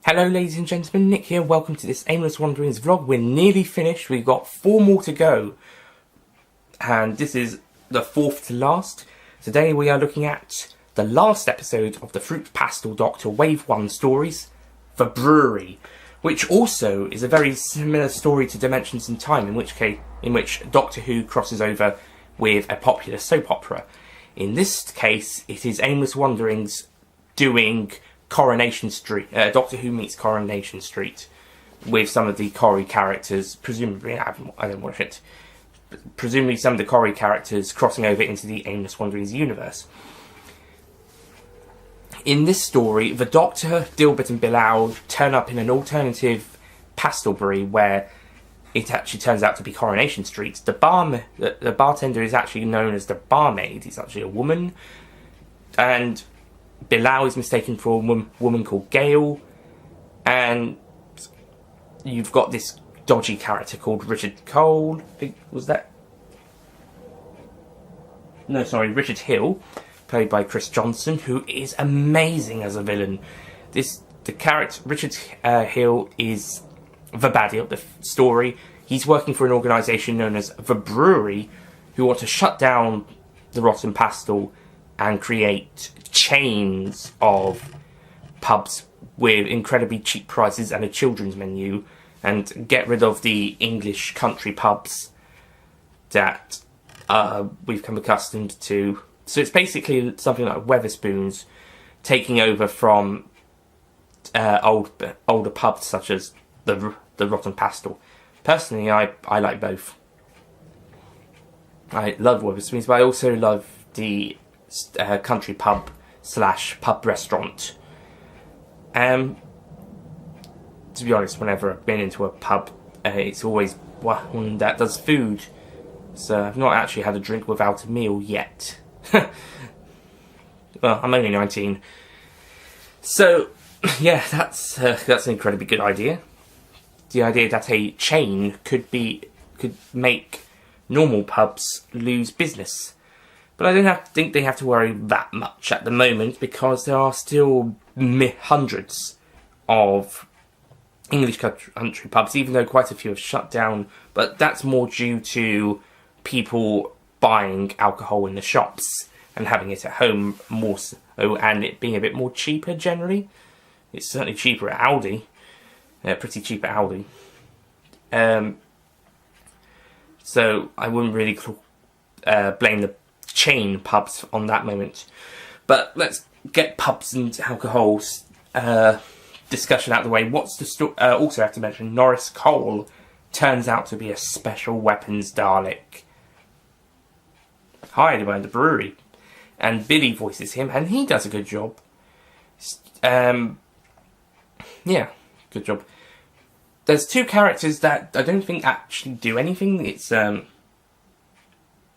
Hello ladies and gentlemen, Nick here, welcome to this Aimless Wanderings vlog. We're nearly finished, we've got 4 more to go. And this is the 4th to last. Today we are looking at the last episode of the Fruit Pastel Doctor Wave 1 stories, The Brewery. Which also is a very similar story to Dimensions in Time, in which Doctor Who crosses over with a popular soap opera. In this case, it is Aimless Wanderings doing Coronation Street, Doctor Who meets Coronation Street, with some of the Corrie characters, presumably, I don't watch it, presumably some of the Corrie characters crossing over into the Aimless Wanderings universe. In this story, the Doctor, Dilbert and Bilal turn up in an alternative pastelbury where it actually turns out to be Coronation Street. The bartender is actually known as the barmaid, he's actually a woman, and Bilal is mistaken for a woman called Gail, and you've got this dodgy character called Richard Cole. Richard Hill, played by Chris Johnson, who is amazing as a villain. The character Richard Hill is the baddie of the story. He's working for an organisation known as The Brewery, who want to shut down the Rotten Pastel and create chains of pubs with incredibly cheap prices and a children's menu, and get rid of the English country pubs that we've come accustomed to. So it's basically something like Wetherspoons taking over from older pubs such as the Rotten Pastel. Personally, I like both. I love Wetherspoons, but I also love the country pub / pub restaurant. To be honest, whenever I've been into a pub, it's always one that does food. So I've not actually had a drink without a meal yet. Well, I'm only 19. So, yeah, that's an incredibly good idea. The idea that a chain could make normal pubs lose business. But I don't think they have to worry that much at the moment, because there are still hundreds of English country pubs, even though quite a few have shut down. But that's more due to people buying alcohol in the shops and having it at home more so, and it being a bit more cheaper generally. It's certainly cheaper at Aldi. Pretty cheap at Aldi. So I wouldn't really blame the chain pubs on that moment. But let's get pubs and alcohol discussion out of the way. What's the story? Also have to mention, Norris Cole turns out to be a special weapons Dalek hired by the brewery, and Billy voices him, and he does a good job. Yeah, good job. There's 2 characters that I don't think actually do anything. It's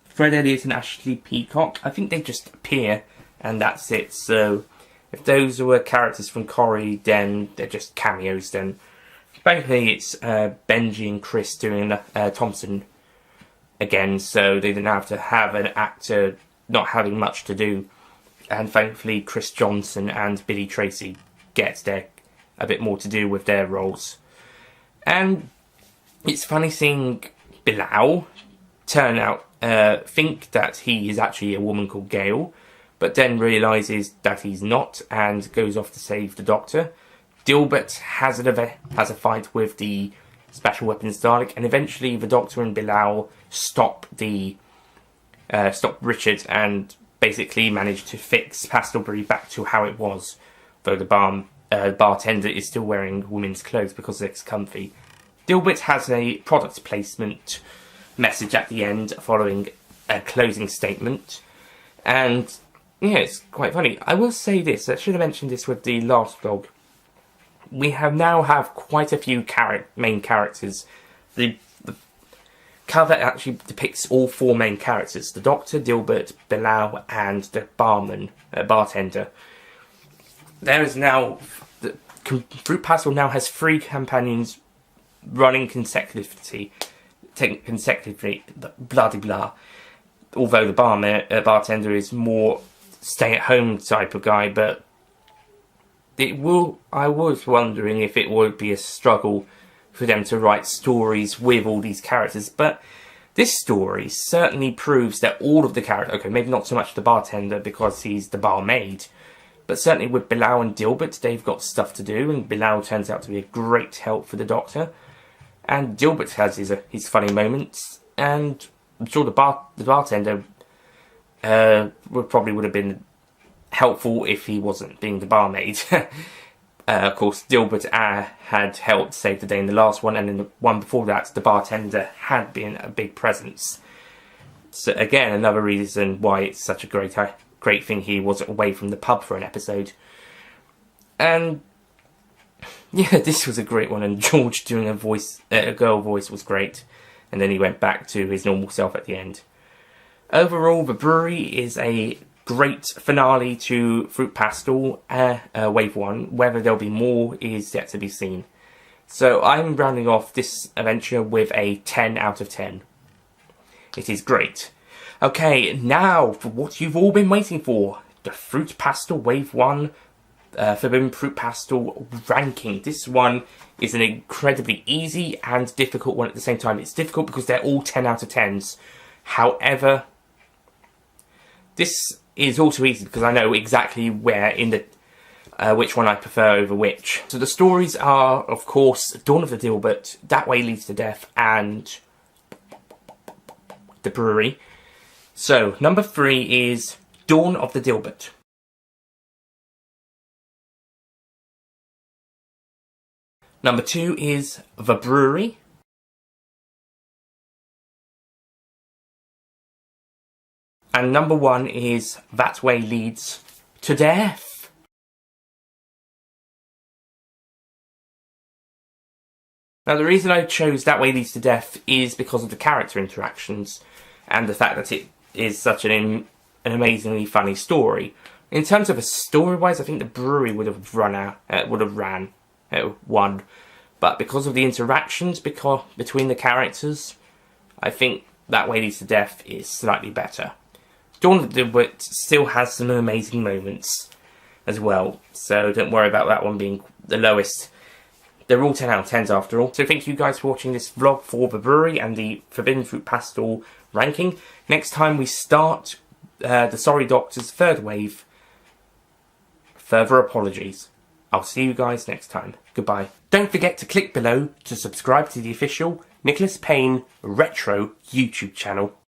Fred Elliott and Ashley Peacock. I think they just appear, and that's it. So if those were characters from Corrie, then they're just cameos. Then basically it's Benji and Chris doing Thompson again, so they didn't have to have an actor not having much to do. And thankfully Chris Johnson and Billy Tracy get a bit more to do with their roles. And it's funny seeing Bilal turn out think that he is actually a woman called Gail, but then realises that he's not and goes off to save the Doctor. Dilbert has a fight with the Special Weapons Dalek, and eventually the Doctor and Bilal stop Richard and basically manage to fix Pastelbury back to how it was, though the bartender is still wearing women's clothes because it's comfy. Dilbert has a product placement message at the end following a closing statement, and yeah, it's quite funny. I will say this, I should have mentioned this with the last vlog. We now have quite a few main characters. The cover actually depicts all 4 main characters: the Doctor, Dilbert, Bilal, and the bartender. There is now Fruit Pastel now has 3 companions running consecutively, blah de blah. Although the bartender is more stay-at-home type of guy, but I was wondering if it would be a struggle for them to write stories with all these characters, but this story certainly proves that all of the characters, okay, maybe not so much the bartender because he's the barmaid, but certainly with Bilal and Dilbert, they've got stuff to do, and Bilal turns out to be a great help for the Doctor. And Dilbert has his funny moments, and I'm sure the bartender would have been helpful if he wasn't being the barmaid. Of course, Dilbert had helped save the day in the last one, and in the one before that, the bartender had been a big presence. So again, another reason why it's such a great thing he wasn't away from the pub for an episode. And yeah, this was a great one, and George doing a girl voice was great, and then he went back to his normal self at the end. Overall, The Brewery is a great finale to Fruit Pastel Wave 1. Whether there'll be more is yet to be seen. So I'm rounding off this adventure with a 10 out of 10. It is great. Okay, now for what you've all been waiting for. The Fruit Pastel Wave 1 Forbidden Fruit Pastel ranking. This one is an incredibly easy and difficult one at the same time. It's difficult because they're all 10 out of 10s. However, this is also easy because I know exactly where in the which one I prefer over which. So the stories are, of course, Dawn of the Dilbert, That Way Leads to Death, and The Brewery. So number 3 is Dawn of the Dilbert. Number 2 is The Brewery. And number 1 is That Way Leads to Death. Now the reason I chose That Way Leads to Death is because of the character interactions and the fact that it is such an amazingly funny story. In terms of a story-wise, I think The Brewery would have won. But because of the interactions between the characters, I think That Way Leads to Death is slightly better. Dawn of the Dilbert still has some amazing moments as well, so don't worry about that one being the lowest. They're all 10 out of 10s after all. So thank you guys for watching this vlog for The Brewery and the Forbidden Fruit Pastel ranking. Next time we start the Sorry Doctor's third wave. Further apologies. I'll see you guys next time. Goodbye. Don't forget to click below to subscribe to the official Nicholas Payne Retro YouTube channel.